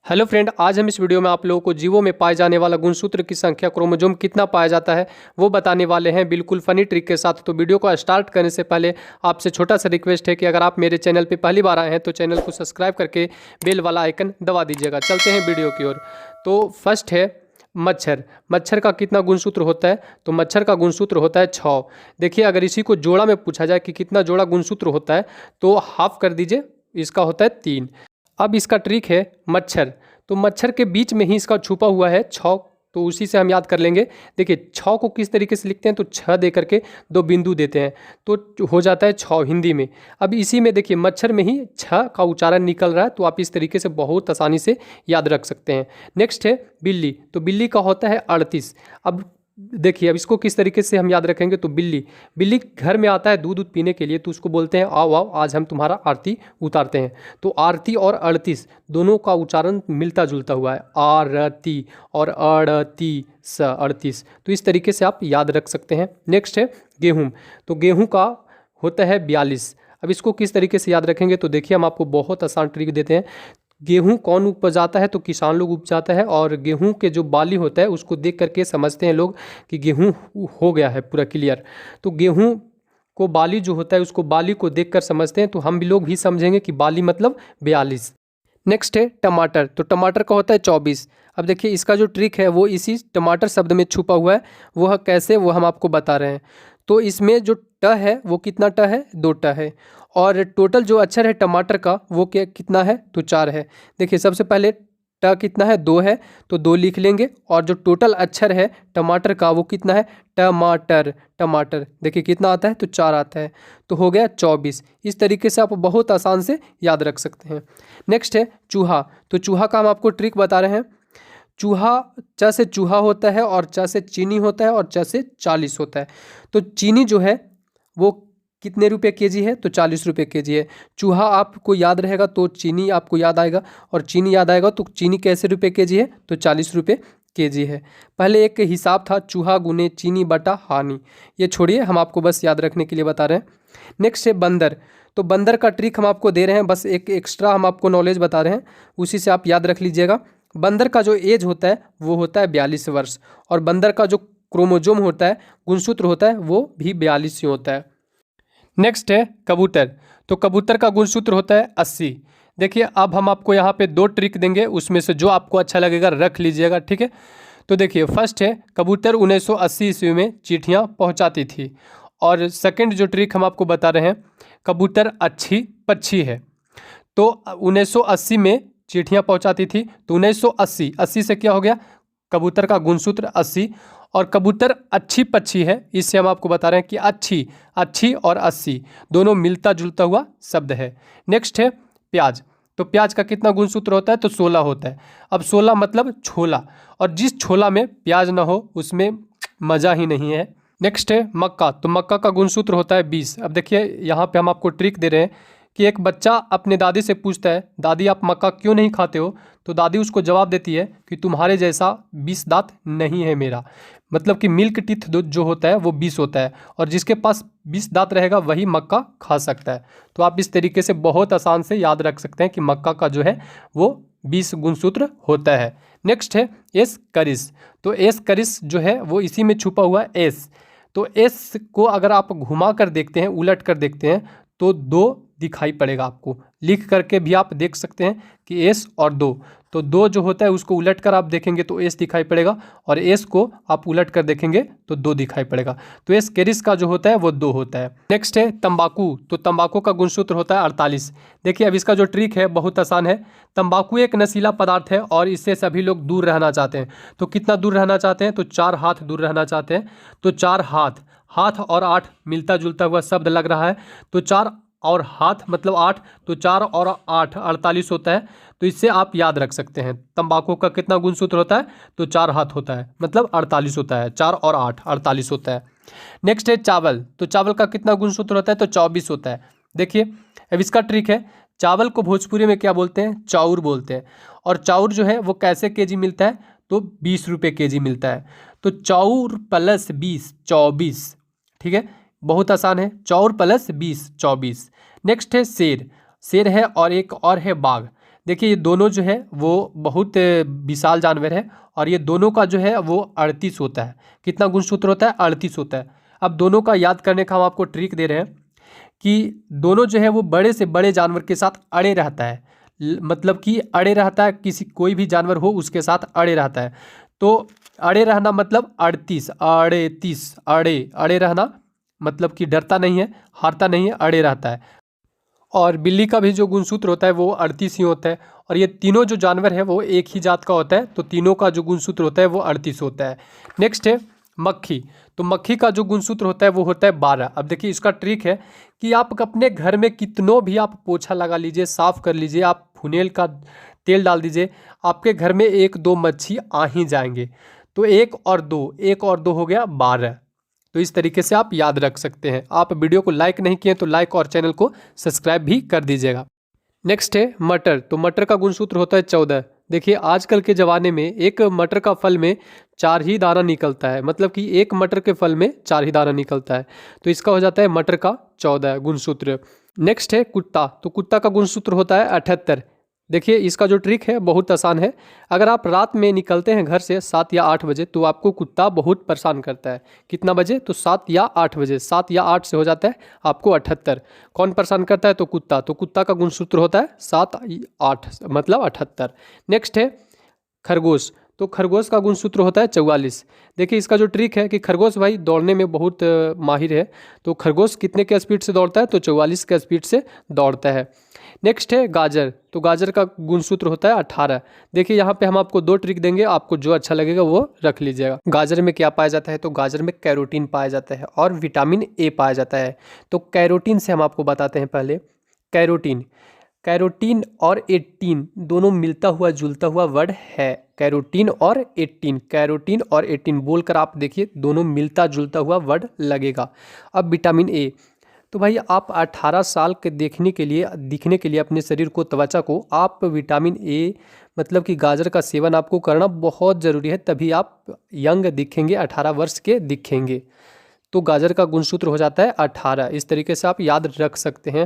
Hello friend, आज हम इस वीडियो में आप लोगों को जीवों में पाए जाने वाला गुणसूत्र की संख्या, क्रोमोसोम कितना पाया जाता है वो बताने वाले हैं, बिल्कुल फनी ट्रिक के साथ। तो वीडियो को स्टार्ट करने से पहले आपसे छोटा सा रिक्वेस्ट है कि अगर आप मेरे चैनल पे पहली बार आए हैं तो चैनल को सब्सक्राइब करके बेल वाला आइकन दबा दीजिएगा। चलते हैं वीडियो की ओर। तो फर्स्ट है मच्छर। मच्छर का कितना गुणसूत्र होता है? तो मच्छर का गुणसूत्र होता है 6। देखिए, अगर इसी को जोड़ा में पूछा जाए कि कितना जोड़ा गुणसूत्र होता है तो हाफ कर दीजिए, इसका होता है 3। अब इसका ट्रिक है मच्छर। तो मच्छर के बीच में ही इसका छुपा हुआ है 6, तो उसी से हम याद कर लेंगे। देखिए 6 को किस तरीके से लिखते हैं, तो 6 दे करके 2 बिंदु देते हैं तो हो जाता है 6 हिंदी में। अब इसी में देखिए मच्छर में ही 6 का उच्चारण निकल रहा है, तो आप इस तरीके से बहुत आसानी से याद रख सकते हैं। नेक्स्ट है बिल्ली। तो बिल्ली का होता है 38। अब देखिए, अब इसको किस तरीके से हम याद रखेंगे, तो बिल्ली बिल्ली घर में आता है दूध पीने के लिए, तो उसको बोलते हैं आओ आओ आज हम तुम्हारा आरती उतारते हैं। तो आरती और 38 दोनों का उच्चारण मिलता जुलता हुआ है, आरती और 38। तो इस तरीके से आप याद रख सकते हैं। नेक्स्ट है गेहूँ। तो गेहूँ का होता है 42। अब इसको किस तरीके से याद रखेंगे, तो देखिए हम आपको बहुत आसान ट्रिक देते हैं। गेहूं कौन उपजाता है, तो किसान लोग उपजाता है, और गेहूं के जो बाली होता है उसको देख करके समझते हैं लोग कि गेहूं हो गया है पूरा क्लियर। तो गेहूं को बाली जो होता है उसको बाली को देखकर समझते हैं, तो हम भी लोग भी समझेंगे कि बाली मतलब 42। नेक्स्ट है टमाटर। तो टमाटर का होता है 24। अब देखिए इसका जो ट्रिक है वो इसी टमाटर शब्द में छुपा हुआ है, वह कैसे वो हम आपको बता रहे हैं। तो इसमें जो ट है वो कितना ट है, 2 ट है, और टोटल जो अक्षर है टमाटर का वो क्या कितना है, तो 4 है। देखिए सबसे पहले ट कितना है, 2 है, तो 2 लिख लेंगे, और जो टोटल अक्षर है टमाटर का वो कितना है, टमाटर। टमाटर देखिए कितना आता है, तो 4 आता है, तो हो गया 24। इस तरीके से आप बहुत आसान से याद रख सकते हैं। नेक्स्ट है चूहा। तो चूहा का हम आपको ट्रिक बता रहे हैं। चूहा, च से चूहा होता है, और च से चीनी होता है, और च से 40 होता है। तो चीनी जो है वो कितने रुपए केजी है, तो 40 रुपये केजी है। चूहा आपको याद रहेगा तो चीनी आपको याद आएगा, और चीनी याद आएगा तो चीनी कैसे रुपये केजी है, तो 40 रुपये केजी है। पहले एक हिसाब था चूहा गुने चीनी बटा हानि, ये छोड़िए, हम आपको बस याद रखने के लिए बता रहे हैं। नेक्स्ट है बंदर। तो बंदर का ट्रिक हम आपको दे रहे हैं, बस एक एक्स्ट्रा हम आपको नॉलेज बता रहे हैं, उसी से आप याद रख लीजिएगा। बंदर का जो एज होता है वो होता है 42 वर्ष, और बंदर का जो क्रोमोजोम होता है, गुणसूत्र होता है, वो भी 42 ही होता है। नेक्स्ट है कबूतर। तो कबूतर का गुणसूत्र होता है 80। देखिए अब हम आपको यहाँ पे 2 ट्रिक देंगे, उसमें से जो आपको अच्छा लगेगा रख लीजिएगा, ठीक है। तो देखिए फर्स्ट है कबूतर 1980 ईस्वी में चिट्ठियाँ पहुँचाती थी, और सेकंड जो ट्रिक हम आपको बता रहे हैं, कबूतर अच्छी पक्षी है। तो 1980 में चिट्ठियाँ पहुँचाती थी, तो 1980 80 से क्या हो गया, कबूतर का गुणसूत्र 80, और कबूतर अच्छी पक्षी है, इससे हम आपको बता रहे हैं कि अच्छी अच्छी और 80 दोनों मिलता जुलता हुआ शब्द है। नेक्स्ट है प्याज। तो प्याज का कितना गुणसूत्र होता है, तो 16 होता है। अब 16 मतलब छोला, और जिस छोला में प्याज ना हो उसमें मज़ा ही नहीं है। नेक्स्ट है मक्का। तो मक्का का गुणसूत्र होता है 20। अब देखिए यहाँ पे हम आपको ट्रिक दे रहे हैं कि एक बच्चा अपने दादी से पूछता है, दादी आप मक्का क्यों नहीं खाते हो, तो दादी उसको जवाब देती है कि तुम्हारे जैसा 20 दांत नहीं है मेरा। मतलब कि मिल्क टीथ जो होता है वो 20 होता है, और जिसके पास 20 दांत रहेगा वही मक्का खा सकता है। तो आप इस तरीके से बहुत आसान से याद रख सकते हैं कि मक्का का जो है वो 20 गुणसूत्र होता है। नेक्स्ट है एस करिस। तो एस करिस जो है वो इसी में छुपा हुआ है एस। तो एस को अगर आप घुमा कर देखते हैं, उलट कर देखते हैं, तो 2 दिखाई पड़ेगा आपको। लिख करके भी आप देख सकते हैं कि एस और 2, तो 2 जो होता है उसको उलट कर आप देखेंगे तो एस दिखाई पड़ेगा, और एस को आप उलट कर देखेंगे तो 2 दिखाई पड़ेगा। तो एस केरिस का जो होता है वो 2 होता है। नेक्स्ट है तंबाकू। तो तंबाकू का गुणसूत्र होता है 48। देखिए अब इसका जो ट्रिक है बहुत आसान है। तंबाकू एक नशीला पदार्थ है, और इससे सभी लोग दूर रहना चाहते हैं। तो कितना दूर रहना चाहते हैं, तो 4 हाथ दूर रहना चाहते हैं। तो 4 हाथ, हाथ और 8 मिलता जुलता हुआ शब्द लग रहा है, तो 4 और हाथ मतलब 8, तो 4 और 8 48 होता है। तो इससे आप याद रख सकते हैं तंबाकू का कितना गुणसूत्र होता है, तो 4 हाथ होता है, मतलब 48 होता है। 4 और 8 48 होता है। नेक्स्ट है चावल। तो चावल का कितना गुणसूत्र होता है, तो 24 होता है। देखिए अब इसका ट्रिक है, चावल को भोजपुरी में क्या बोलते हैं, चाउर बोलते हैं, और चाउर जो है वो कैसे केजी मिलता है, तो 20 रुपये केजी मिलता है। तो चाउर प्लस 20 24, ठीक है, बहुत आसान है, चाउर प्लस 20 24। नेक्स्ट है शेर। शेर है और एक और है बाघ। देखिए ये दोनों जो है वो बहुत विशाल जानवर है और ये दोनों का जो है वो 38 होता है। कितना गुणसूत्र होता है? 38 होता है। अब दोनों का याद करने का हम आपको ट्रिक दे रहे हैं कि दोनों जो है वो बड़े से बड़े जानवर के साथ अड़े रहता है। मतलब कि अड़े रहता है, किसी कोई भी जानवर हो उसके साथ अड़े रहता है। तो अड़े रहना मतलब 38, अड़े 30, अड़े अड़े रहना मतलब कि डरता नहीं है, हारता नहीं है, अड़े रहता है। और बिल्ली का भी जो गुणसूत्र होता है वो 38 ही होता है। और ये तीनों जो जानवर है वो एक ही जात का होता है, तो तीनों का जो गुणसूत्र होता है वो 38 होता है। नेक्स्ट है मक्खी। तो मक्खी का जो गुणसूत्र होता है वो होता है 12। अब देखिए इसका ट्रिक है कि आप अपने घर में कितनों भी आप पोछा लगा लीजिए, साफ़ कर लीजिए, आप फुनेल का तेल डाल दीजिए, आपके घर में 1-2 मच्छी आ ही जाएंगे। तो 1 और 2 हो गया 12। तो इस तरीके से आप याद रख सकते हैं। आप वीडियो को लाइक नहीं किए तो लाइक और चैनल को सब्सक्राइब भी कर दीजिएगा। नेक्स्ट है मटर। तो मटर का गुणसूत्र होता है 14। देखिए आजकल के ज़माने में एक मटर का फल में 4 ही दाना निकलता है, मतलब कि एक मटर के फल में 4 ही दाना निकलता है। तो इसका हो जाता है मटर का 14 गुणसूत्र। नेक्स्ट है कुत्ता। तो कुत्ता का गुणसूत्र होता है 78। देखिए इसका जो ट्रिक है बहुत आसान है। अगर आप रात में निकलते हैं घर से 7 या 8 बजे तो आपको कुत्ता बहुत परेशान करता है। कितना बजे? तो 7 या 8 बजे। 7 या 8 से हो जाता है आपको 78। कौन परेशान करता है? तो कुत्ता। तो कुत्ता का गुणसूत्र होता है 7 8 मतलब 78। नेक्स्ट है खरगोश। तो खरगोश का गुणसूत्र होता है 44। देखिए इसका जो ट्रिक है कि खरगोश भाई दौड़ने में बहुत माहिर है। तो खरगोश कितने के स्पीड से दौड़ता है? तो 44 के स्पीड से दौड़ता है। नेक्स्ट है गाजर। तो गाजर का गुणसूत्र होता है 18। देखिए यहाँ पे हम आपको 2 ट्रिक देंगे, आपको जो अच्छा लगेगा वो रख लीजिएगा। गाजर में क्या पाया जाता है? तो गाजर में कैरोटीन पाया जाता है और विटामिन ए पाया जाता है। तो कैरोटीन से हम आपको बताते हैं पहले। कैरोटीन, कैरोटीन और 18 दोनों मिलता हुआ जुलता हुआ वर्ड है। कैरोटीन और 18, कैरोटीन और 18 बोलकर आप देखिए दोनों मिलता जुलता हुआ वर्ड लगेगा। अब विटामिन ए। तो भाई आप 18 साल के दिखने के लिए अपने शरीर को, त्वचा को आप विटामिन ए मतलब कि गाजर का सेवन आपको करना बहुत ज़रूरी है, तभी आप यंग दिखेंगे, 18 वर्ष के दिखेंगे। तो गाजर का गुणसूत्र हो जाता है 18। इस तरीके से आप याद रख सकते हैं।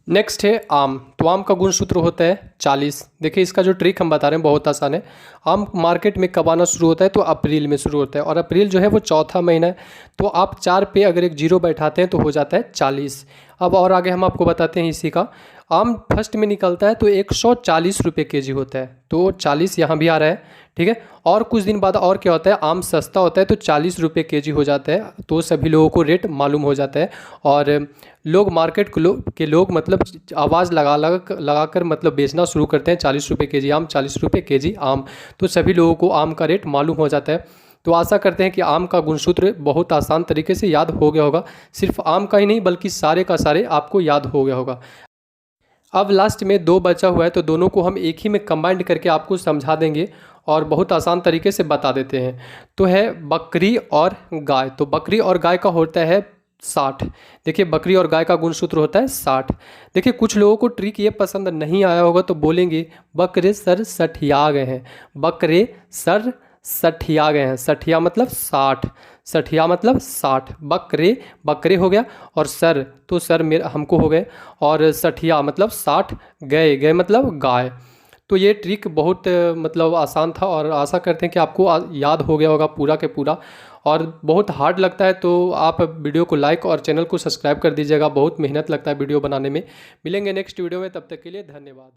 नेक्स्ट है आम। तो आम का गुणसूत्र होता है 40। देखिए इसका जो ट्रिक हम बता रहे हैं बहुत आसान है। आम मार्केट में कब आना शुरू होता है? तो अप्रैल में शुरू होता है और अप्रैल जो है वो चौथा महीना है। तो आप 4 पे अगर एक 0 बैठाते हैं तो हो जाता है 40। अब और आगे हम आपको बताते हैं इसी का। आम फर्स्ट में निकलता है तो 140 रुपये केजी होता है, तो 40 यहाँ भी आ रहा है, ठीक है। और कुछ दिन बाद और क्या होता है, आम सस्ता होता है तो 40 रुपये केजी हो जाता है, तो सभी लोगों को रेट मालूम हो जाता है और लोग मार्केट के लोग मतलब आवाज़ लगा कर मतलब बेचना शुरू करते हैं। 40 रुपये केजी आम, 40 रुपये केजी आम, तो सभी लोगों को आम का रेट मालूम हो जाता है। तो आशा करते हैं कि आम का गुणसूत्र बहुत आसान तरीके से याद हो गया होगा। सिर्फ आम का ही नहीं बल्कि सारे का सारे आपको याद हो गया होगा। अब लास्ट में 2 बचा हुआ है तो दोनों को हम एक ही में कंबाइंड करके आपको समझा देंगे और बहुत आसान तरीके से बता देते हैं। तो है बकरी और गाय। तो बकरी और गाय का होता है 60। देखिए बकरी और गाय का गुणसूत्र होता है 60। देखिए कुछ लोगों को ट्रिक ये पसंद नहीं आया होगा तो बोलेंगे बकरे सर सठिया गए हैं, बकरे सर सठिया गए हैं। सठिया मतलब 60, सठिया मतलब 60। बकरे बकरे हो गया और सर तो सर मेरा हमको हो गए और सठिया मतलब 60, गए गए मतलब गाय। तो ये ट्रिक बहुत मतलब आसान था और आशा करते हैं कि आपको याद हो गया होगा पूरा के पूरा। और बहुत हार्ड लगता है तो आप वीडियो को लाइक और चैनल को सब्सक्राइब कर दीजिएगा। बहुत मेहनत लगता है वीडियो बनाने में। मिलेंगे नेक्स्ट वीडियो में, तब तक के लिए धन्यवाद।